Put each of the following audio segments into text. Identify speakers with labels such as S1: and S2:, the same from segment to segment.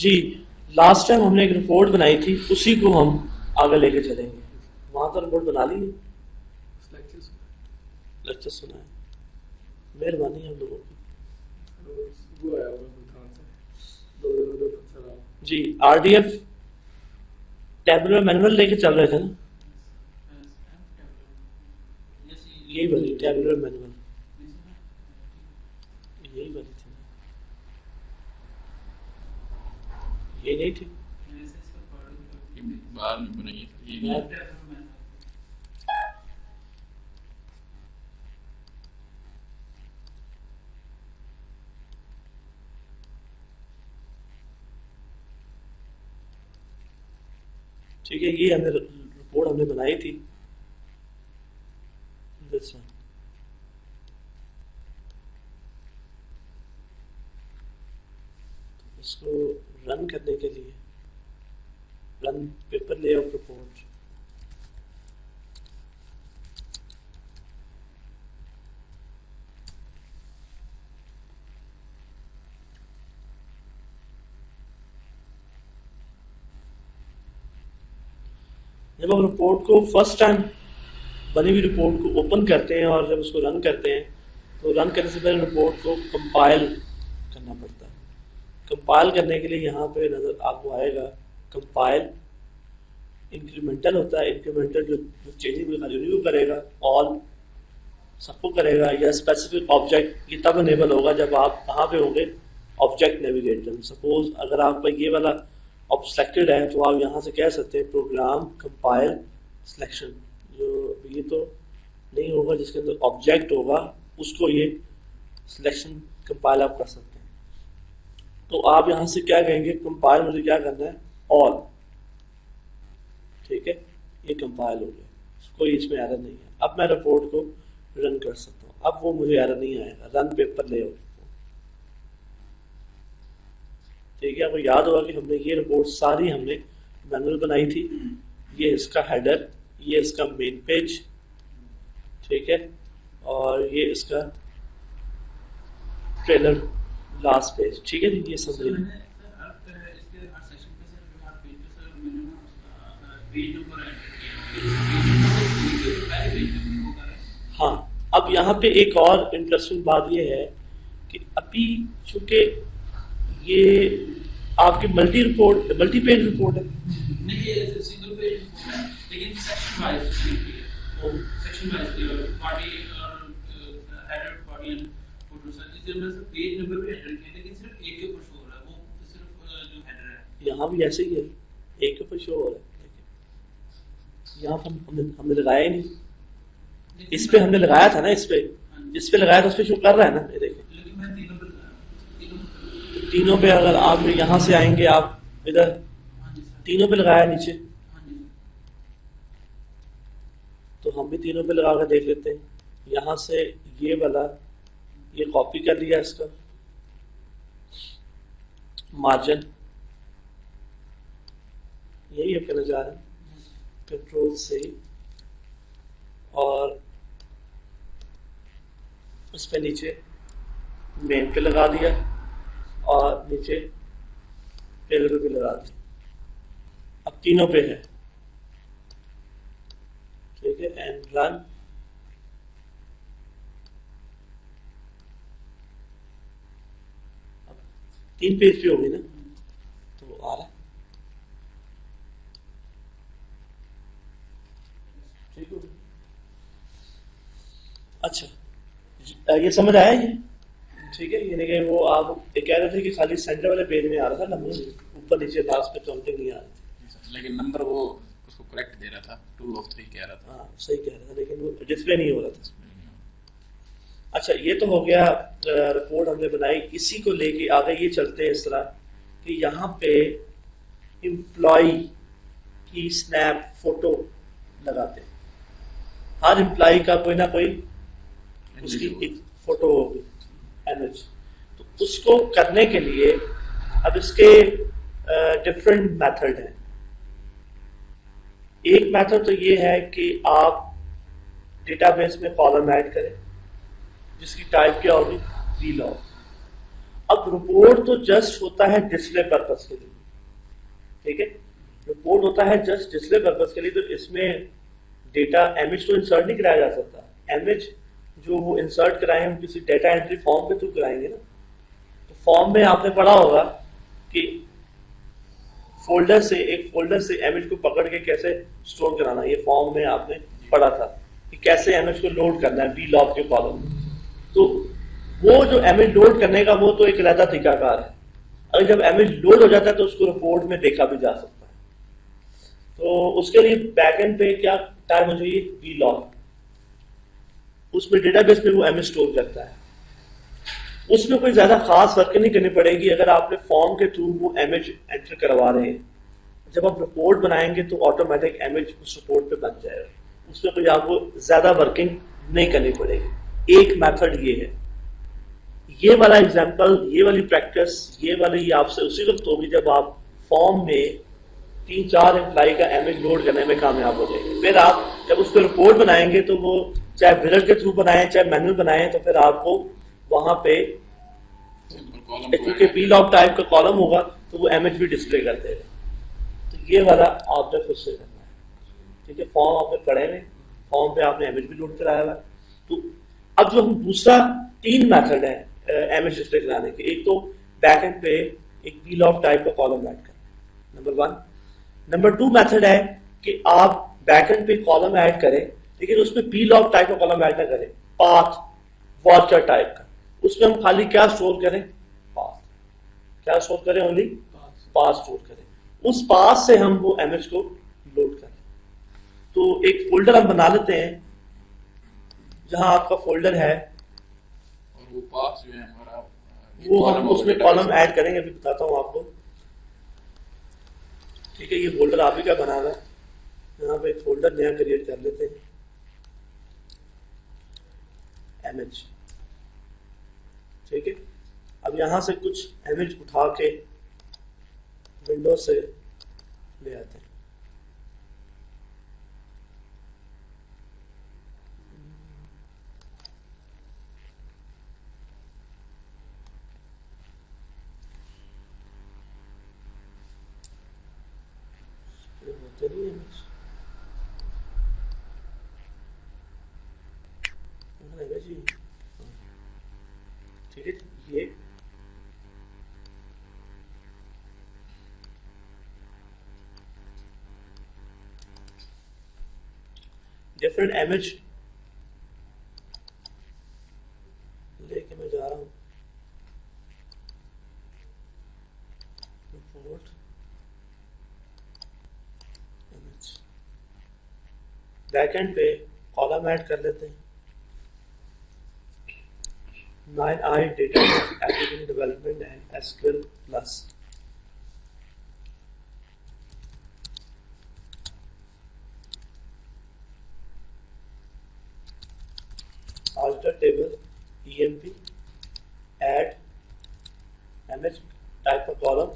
S1: जी, last time हमने एक report बनाई थी, उसी को हम आगे लेके चलेंगे। वहाँ तो रिपोर्ट बना ली है, लेक्चर सुना है, मेहरबानी हम लोगों की। जी, RDF टैबुलर मैनुअल लेके चल रहे थे ना, यही वाली टैबुलर मैनुअल, यही वाली थी, ये नहीं थी।
S2: बाद में बनाइए
S1: ठीक है, ये हमें रिपोर्ट हमने बनाई थी, दिस वन। इसको रन करने के लिए रन पेपर लेआउट रिपोर्ट, जब हम रिपोर्ट को फर्स्ट टाइम बनी हुई रिपोर्ट को ओपन करते हैं और जब उसको रन करते हैं तो रन करने से पहले रिपोर्ट को कंपाइल करना पड़ता है। कंपाइल करने के लिए यहाँ पे नजर आपको आएगा कंपाइल, इंक्रीमेंटल होता है, इंक्रीमेंटल जो चेंजिंग को रिव्यू करेगा, ऑल सबको करेगा, या स्पेसिफिक ऑब्जेक्ट, ये तब इनेबल होगा जब आप कहाँ पे होंगे, ऑब्जेक्ट नेविगेटर में। सपोज अगर आपका ये वाला ऑब्जेक्ट सिलेक्टेड है तो आप यहाँ से कह सकते हैं प्रोग्राम कंपाइल सिलेक्शन, जो ये तो नहीं होगा, जिसके अंदर ऑब्जेक्ट होगा उसको ये सिलेक्शन कंपाइल आप कर सकते हैं। तो आप यहाँ से क्या कहेंगे, कंपाइल मुझे क्या करना है, ऑल, ठीक है, ये कंपाइल हो गया, कोई इसमें एरर नहीं है। अब मैं रिपोर्ट को रन कर सकता हूँ, अब वो मुझे एरर नहीं आएगा, रन पेपर लेआउट। ठीक है, आपको याद होगा कि हमने ये रिपोर्ट सारी हमने मैनुअल बनाई थी, ये इसका हेडर, ये इसका मेन पेज, ठीक है, और ये इसका ट्रेलर लास्ट पेज, ठीक है जी, ये सब हाँ। अब यहाँ पे एक और इंटरेस्टिंग बात ये है कि अभी चूंकि ये आपकी मल्टी पेज रिपोर्ट है,
S2: नहीं ये सिंगल पेज रिपोर्ट है, लेकिन section wise section wise body और header body and photo sir, इसके अंदर से पेज नंबर पे हेडर किया, लेकिन सिर्फ एक के ऊपर शो हो रहा है, वो सिर्फ जो हेडर है।
S1: यहाँ भी ऐसे ही है, एक के ऊपर शो हो रहा है, यहाँ पर हमने लगाया ही नहीं, इस पे हमने लगाया था ना, इस पे लगाया था, उस पे शो कर रहा है ना, ये देखिए तीनों पे। अगर आप यहाँ से आएंगे, आप इधर तीनों पे लगाया नीचे, तो हम भी तीनों पे लगा कर देख लेते हैं। यहाँ से ये वाला ये कॉपी कर लिया, इसका मार्जिन यही है, करने जा रहे हैं कंट्रोल से, और उस पे नीचे मेन पे लगा दिया और नीचे टेलर पे लगा दिया, अब तीनों पे है, ठीक है, एंड रन। अब 3 पेज पे होगी ना, तो आ रहा है, ठीक है। अच्छा, ये समझ आया ये, ठीक है, यानी कि वो आप ये कह रहे थे कि खाली सेंटर वाले पेज में आ रहा था नंबर, ऊपर नीचे लास्ट पे काउंटिंग नहीं आ रही थी,
S2: लेकिन नंबर वो उसको करेक्ट दे रहा था, 2 of 3 कह रहा था।
S1: हाँ सही कह रहा था, लेकिन वो डिस्प्ले नहीं हो रहा था। अच्छा, ये तो हो गया रिपोर्ट हमने बनाई, इसी को लेके आगे ये चलते हैं इस तरह कि यहाँ पे एम्प्लॉय की स्नैप फोटो लगाते हैं, हर एम्प्लॉय का कोई ना कोई उसकी एक फोटो होगी, इमेज। तो उसको करने के लिए अब इसके डिफरेंट मेथड हैं। एक मेथड तो ये है कि आप डेटाबेस में कॉलम ऐड करें जिसकी टाइप क्या होगी, वीलॉग, अब रिपोर्ट तो जस्ट होता है डिस्प्ले पर्पस के लिए, ठीक है, रिपोर्ट होता है जस्ट डिस्प्ले पर्पस के लिए, तो इसमें डेटा इमेज तो इंसर्ट नहीं कराया जा सकता। इमेज जो वो इंसर्ट कराएं हम किसी डेटा एंट्री फॉर्म के थ्रू कराएंगे ना, तो फॉर्म में आपने पढ़ा होगा कि एक फोल्डर से इमेज को पकड़ के कैसे स्टोर कराना, ये फॉर्म में आपने पढ़ा था कि कैसे इमेज को लोड करना है vlog के कॉलम में। तो वो जो इमेज लोड करने का वो तो एक अलग तरीकाकार है। अगर जब इमेज लोड हो जाता है तो उसको रिपोर्ट में देखा भी जा सकता है। तो उसके लिए बैकएंड पे क्या टाइम हो चाहिए, vlog, उसमें डेटाबेस में वो इमेज स्टोर करता है। उसमें कोई ज्यादा खास वर्क नहीं करनी पड़ेगी अगर आपने फॉर्म के थ्रू वो इमेज एंटर करवा रहे हैं। जब आप रिपोर्ट बनाएंगे तो ऑटोमेटिक इमेज उस रिपोर्ट पे बन जाएगा, उसमें कोई आपको ज्यादा वर्किंग नहीं करनी पड़ेगी। एक मेथड ये है। ये वाला एग्जांपल, ये वाली प्रैक्टिस, ये वाली आपसे उसी वक्त होगी जब आप फॉर्म में 3-4 एम्प्लाई का इमेज लोड करने में कामयाब हो जाएंगे। फिर आप जब उस पर रिपोर्ट बनाएंगे तो वो चाहे विजट के थ्रू बनाएं चाहे मैनुअल बनाएं, तो फिर आपको वहां पे क्योंकि vlog टाइप का कॉलम होगा तो वो इमेज भी डिस्प्ले कर देगा। तो ये वाला आपने खुद से करना है, ठीक है। फॉर्म आपने पढ़े में, फॉर्म पे आपने इमेज भी लोड कराया हुआ। तो अब जो हम दूसरा 3 मेथड है इमेज डिस्प्ले कराने के, एक तो बैकएंड पे एक vlog टाइप का कॉलम ऐड करना, नंबर 1। नंबर 2 मेथड है कि आप बैकएंड पे कॉलम ऐड करें लेकिन उसमें vlog टाइप का कॉलम ऐड ना करें, पाथ वॉचर टाइप का। उसमें हम खाली क्या स्टोर करें, पाथ। क्या स्टोर करें, ओनली पाथ स्टोर करें। उस पाथ से हम वो इमेज को लोड करें। तो एक फोल्डर हम बना लेते हैं जहां आपका फोल्डर है
S3: और वो पास जो है हमारा
S1: वो हम उसमें कॉलम ऐड करेंगे, अभी बताता हूं आपको, ठीक है। ये फोल्डर आप ही का बना हुआ है, यहाँ पे एक फोल्डर नया क्रिएट कर लेते हैं, इमेज, ठीक है। अब यहां से कुछ इमेज उठा के विंडो से ले आते हैं। चलिए इमेज ही, ठीक है। ये डिफरेंट इमेज लेके मैं जा रहा हूँ, रिपोर्ट इमेज, बैकएंड पे कॉलम ऐड कर लेते हैं, 9i data application development and SQL plus. alter table emp add image type का कॉलम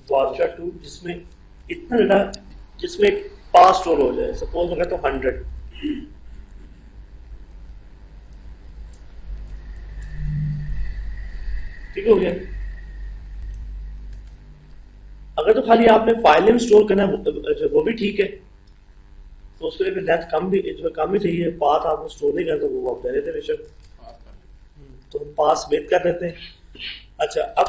S1: वॉचर 2 जिसमें इतना डेटा जिसमें पास स्टोर हो जाए, सपोज मैं कहता हूँ 100, ठीक हो गया। अगर तो खाली आपने फाइल में स्टोर करना है वो भी ठीक है, तो उसके लिए लेंथ कम भी चाहिए, पाथ आपको स्टोर नहीं करना तो वो आप दे देते बेशक, तो हम पास वेट कर देते हैं। अच्छा, अब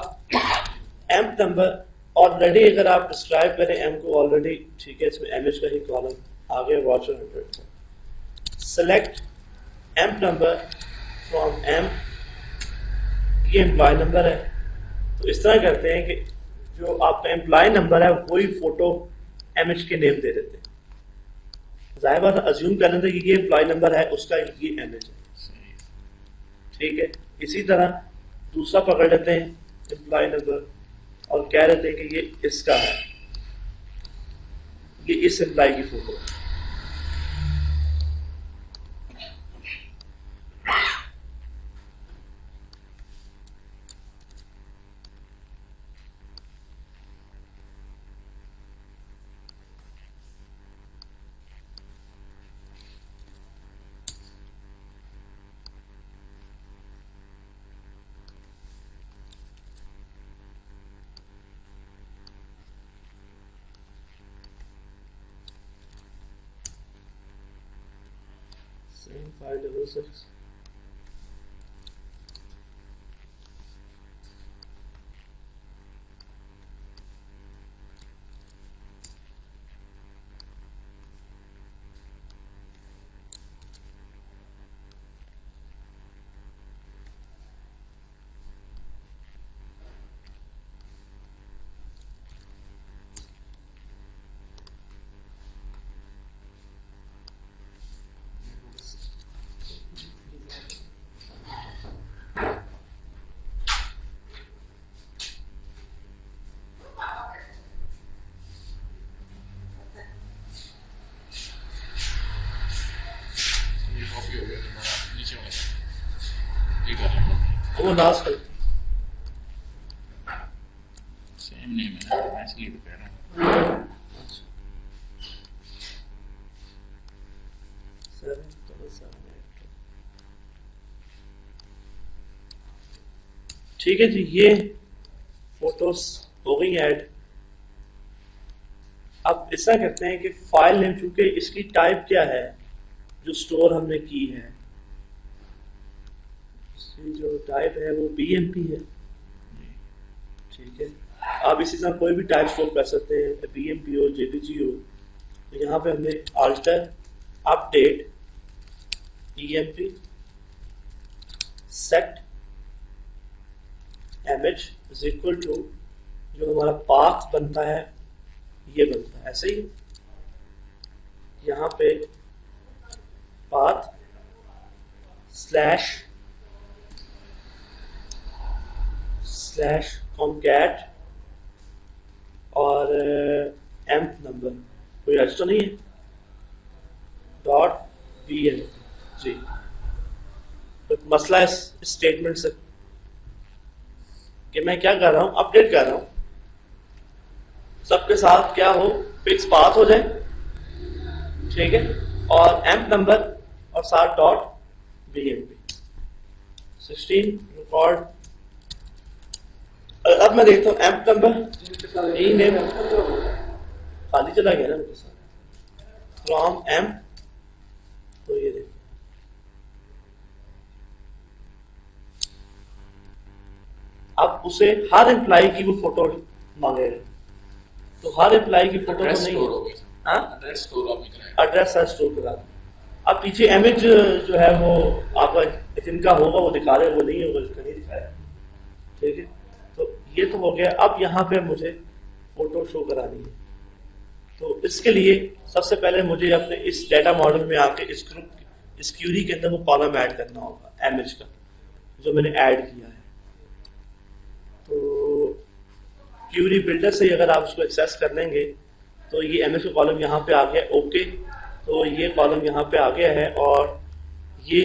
S1: एम्प नंबर ऑलरेडी अगर आप डिस्क्राइब करें एम को ऑलरेडी, ठीक है, इसमें इमेज का ही कॉलम आ गया watcher 100। Select amp number from amp, ये एम्प्लॉय नंबर है, तो इस तरह करते हैं कि जो आपका एम्प्लॉय नंबर है वही फोटो इमेज के नेम दे देते हैं। जाहिर बात है अज्यूम कर लेते हैं कि ये एम्प्लॉय नंबर है, उसका ये इमेज है, ठीक है। इसी तरह दूसरा पकड़ लेते हैं एम्प्लॉय नंबर और कह देते हैं कि ये इसका है, ये इस एम्प्लॉय की फोटो है। 566
S3: ये कॉपी हो गया तुम्हारा नीचे वाला ये कर लो
S1: वो लास्ट है
S3: सेम नेम है मैं इसलिए तो कह रहा हूँ
S1: ठीक है जी, ये फोटोज हो गई ऐड। अब ऐसा करते हैं कि फाइल नेम, चूंकि इसकी टाइप क्या है जो स्टोर हमने की है, इसकी जो टाइप है वो BMP है। ठीक है, आप इसी तरह कोई भी टाइप स्टोर कर सकते हैं, BMP हो, JPG हो। तो यहाँ पे हमने alter update EMP set image is equal to जो हमारा पाथ बनता है ये बनता है ऐसे ही। यहाँ पे पाथ स्लैश कॉनकैट और एम्प नंबर कोई अर्ज तो नहीं है .bl जी। तो मसला इस स्टेटमेंट से कि मैं क्या कर रहा हूँ, अपडेट कर रहा हूँ सबके साथ क्या हो, फिक्स पाथ हो जाए, ठीक है, और एम्प नंबर और साथ .bmp 16 रिकॉर्ड। अब मैं देखता हूँ एम्प नंबर ई नेम खाली चला गया ना उनके साथ फ्रॉम एम्प। तो ये देखो अब उसे हर एम्प्लॉय की वो फोटो मांगेगा, तो हर एम्प्लॉय की फोटो तो
S3: एड्रेस
S1: नहीं
S3: स्टोर हो
S1: है,
S3: गया
S1: हाँ
S3: एड्रेस स्टोर आपने कराया
S1: एड्रेस है स्टोर करा। अब पीछे इमेज जो है वो आपका जिनका होगा वो दिखा रहे, वो नहीं होगा जिसका नहीं दिखाया, ठीक है। तो ये तो हो गया। अब यहाँ पे मुझे फोटो शो करानी है, तो इसके लिए सबसे पहले मुझे अपने इस डाटा मॉडल में आके इस ग्रुप इस क्यूरी के अंदर वो कॉलम ऐड करना होगा इमेज का जो मैंने ऐड किया है। तो क्यूरी बिल्डर से अगर आप उसको एक्सेस कर लेंगे तो ये इमेज का कॉलम यहाँ पे आ गया, ओके। तो ये कॉलम यहाँ पे आ गया है और ये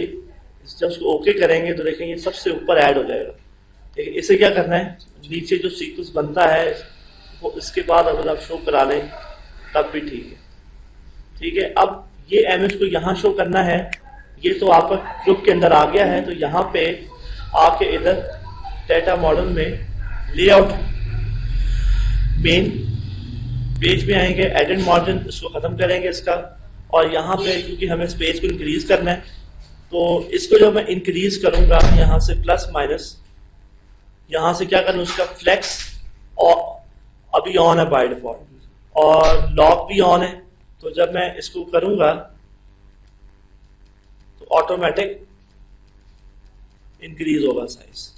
S1: जब उसको ओके करेंगे तो देखेंगे सबसे ऊपर ऐड हो जाएगा। ठीक है, इसे क्या करना है, नीचे जो सीक्वेंस बनता है वो इसके बाद अगर आप शो करा लें तब भी ठीक है। ठीक है, अब ये इमेज को यहाँ शो करना है, ये तो आपका ग्रुप के अंदर आ गया है। तो यहाँ पे आके इधर डाटा मॉडल में लेआउट मेन पेज में आएंगे, एडिट मार्जिन इसको खत्म करेंगे इसका, और यहाँ पे क्योंकि हमें इस पेज को इंक्रीज करना है तो इसको जब मैं इंक्रीज करूंगा यहाँ से प्लस माइनस, यहाँ से क्या करूँ उसका फ्लेक्स और अभी ऑन है बाय डिफॉल्ट और लॉक भी ऑन है। तो जब मैं इसको करूंगा तो ऑटोमेटिक इंक्रीज होगा साइज,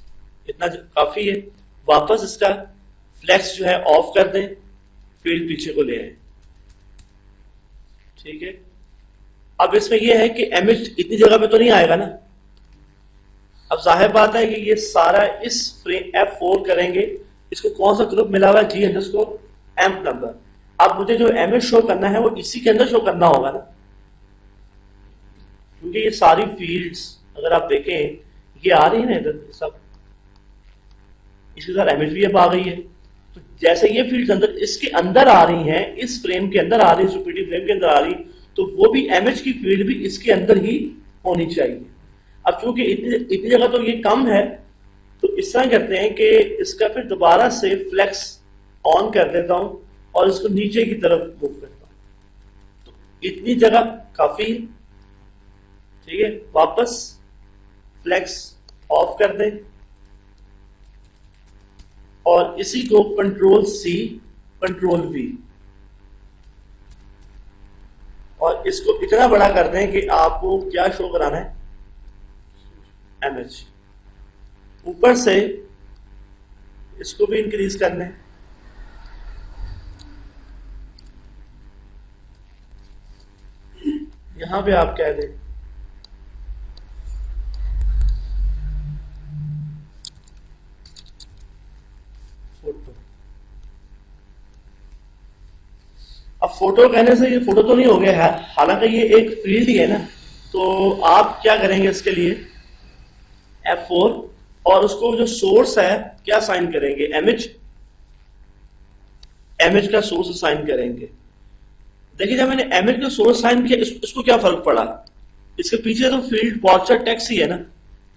S1: इतना काफी है। वापस इसका फ्लेक्स जो है ऑफ कर दें, फील्ड पीछे को ले आए। ठीक है, अब इसमें यह है कि इमेज इतनी जगह पे तो नहीं आएगा ना। अब जाहिर बात है कि ये सारा इस फ्रेम F4 करेंगे, इसको कौन सा ग्रुप मिला हुआ है G_ एम्प नंबर। अब मुझे जो इमेज शो करना है वो इसी के अंदर शो करना होगा ना, क्योंकि ये सारी फील्ड्स अगर आप देखें ये आ रही है ना इधर सब, इसके साथ इमेज भी अब आ गई है। तो जैसे ये फील्ड्स अंदर इसके अंदर आ रही हैं, इस फ्रेम के अंदर आ रही है, सुपीटी फ्रेम के अंदर आ रही, तो वो भी इमेज की फील्ड भी इसके अंदर ही होनी चाहिए। अब चूंकि इतनी जगह तो ये कम है, तो इस तरह करते हैं कि इसका फिर दोबारा से फ्लेक्स ऑन कर देता हूं और इसको नीचे की तरफ मूव करता हूं। तो इतनी जगह काफी है, ठीक है, वापस फ्लेक्स ऑफ कर दें और इसी को कंट्रोल सी कंट्रोल वी और इसको इतना बड़ा कर दें कि आपको क्या शो कराना है, एमएच। ऊपर से इसको भी इंक्रीज कर लें, यहां पे आप कह दें फोटो। अब फोटो कहने से ये फोटो तो नहीं हो गया है, हालांकि ये एक फील्ड ही है ना। तो आप क्या करेंगे इसके लिए, F4 और उसको जो सोर्स है क्या साइन करेंगे, एमएच का सोर्स साइन करेंगे। देखिए जब मैंने एमएच का सोर्स साइन किया इसको क्या फर्क पड़ा, इसके पीछे तो फील्ड पॉर्चर टेक्स्ट ही है ना।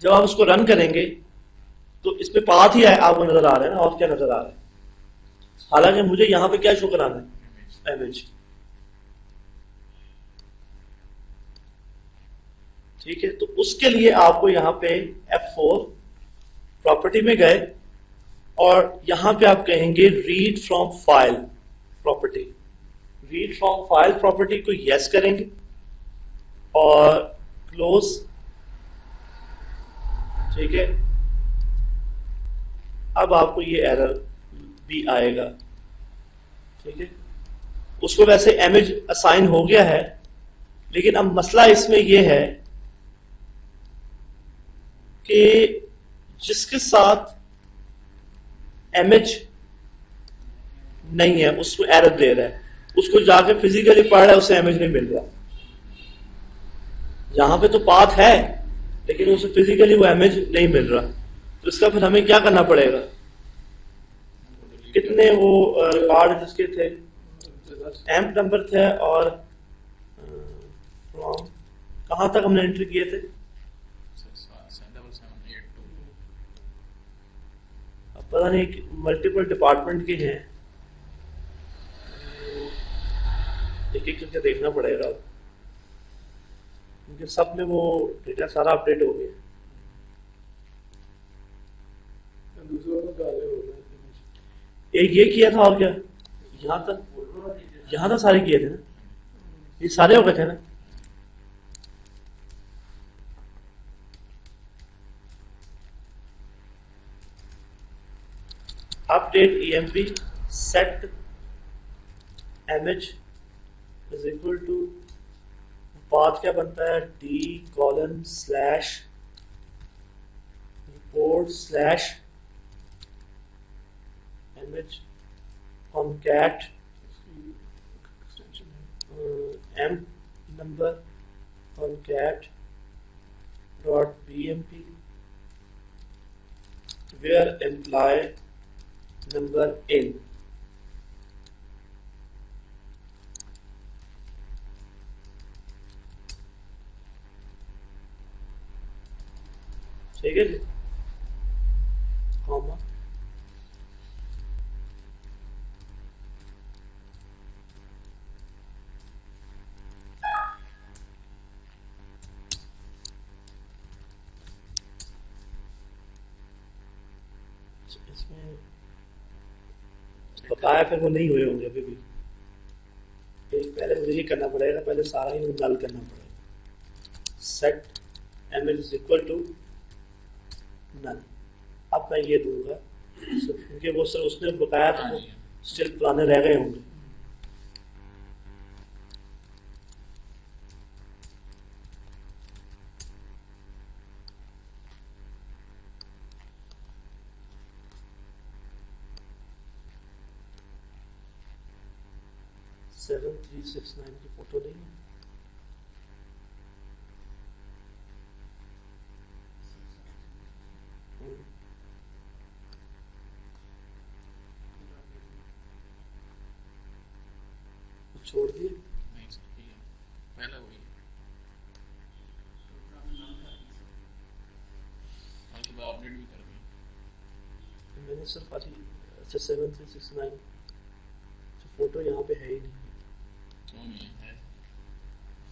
S1: जब आप उसको रन करेंगे तो इस पे पाथ ही है, आपको नजर आ रहा है ना, और क्या नजर आ रहा है। हालांकि मुझे यहां पे क्या शो कराना है, एमएच। ठीक है, तो उसके लिए आपको यहाँ पे F4 प्रॉपर्टी में गए और यहां पे आप कहेंगे read from file property. Read from file property को यस करेंगे और क्लोज। ठीक है, अब आपको ये एरर भी आएगा। ठीक है, उसको वैसे इमेज असाइन हो गया है, लेकिन अब मसला इसमें यह है कि जिसके साथ इमेज नहीं है उसको एरर दे रहा है, उसको जाके फिजिकली पढ़ रहा है, उसे इमेज नहीं मिल रहा। यहां पे तो पाथ है लेकिन उसे फिजिकली वो इमेज नहीं मिल रहा। तो इसका फिर हमें क्या करना पड़ेगा, कितने वो रिकॉर्ड जिसके थे, एम्प नंबर थे और फ्रॉम कहां तक हमने एंट्री किए थे, अब पता नहीं मल्टीपल डिपार्टमेंट के हैं, एक एक करके देखना पड़ेगा क्योंकि सब में वो डेटा सारा अपडेट हो गया। एक ये किया था और क्या, यहाँ तक सारे किए थे ना, ये सारे हो गए थे ना। Update EMP set image is equal to path क्या बनता है, d:/report/ image concat emp number concat .bmp where employee number in। ठीक है जी, कॉमा इसमें बताया, फिर वो नहीं हुए होंगे अभी भी। पहले मुझे ये करना पड़ेगा, पहले सारा ही नल करना पड़ेगा। Set image is equal to null. अब मैं ये दूंगा क्योंकि वो सर उसने बताया था, वो स्टिल पुराने रह गए होंगे। सेवन 369 की फोटो नहीं है, छोड़ दिए।
S3: नहीं सर, ये पहला वही है, उसके बाद अपडेट भी कर दिया
S1: मैंने सिर्फ आज 7369 फोटो यहाँ पे है ही नहीं।
S3: क्यों नहीं है?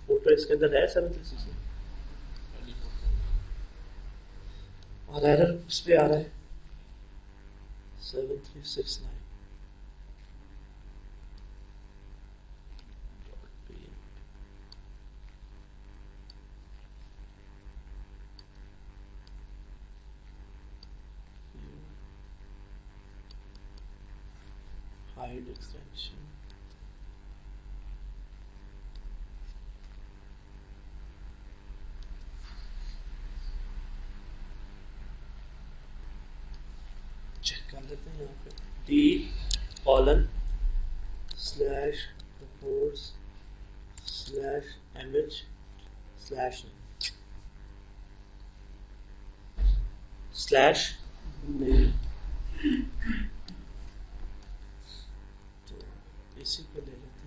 S1: फोटो इसके अंदर है 7369, और एरर इस पे आ रहा है 7369 hide extension चेक कर लेते हैं यहाँ पे d:\reports/image/name तो इसी को ले लेते हैं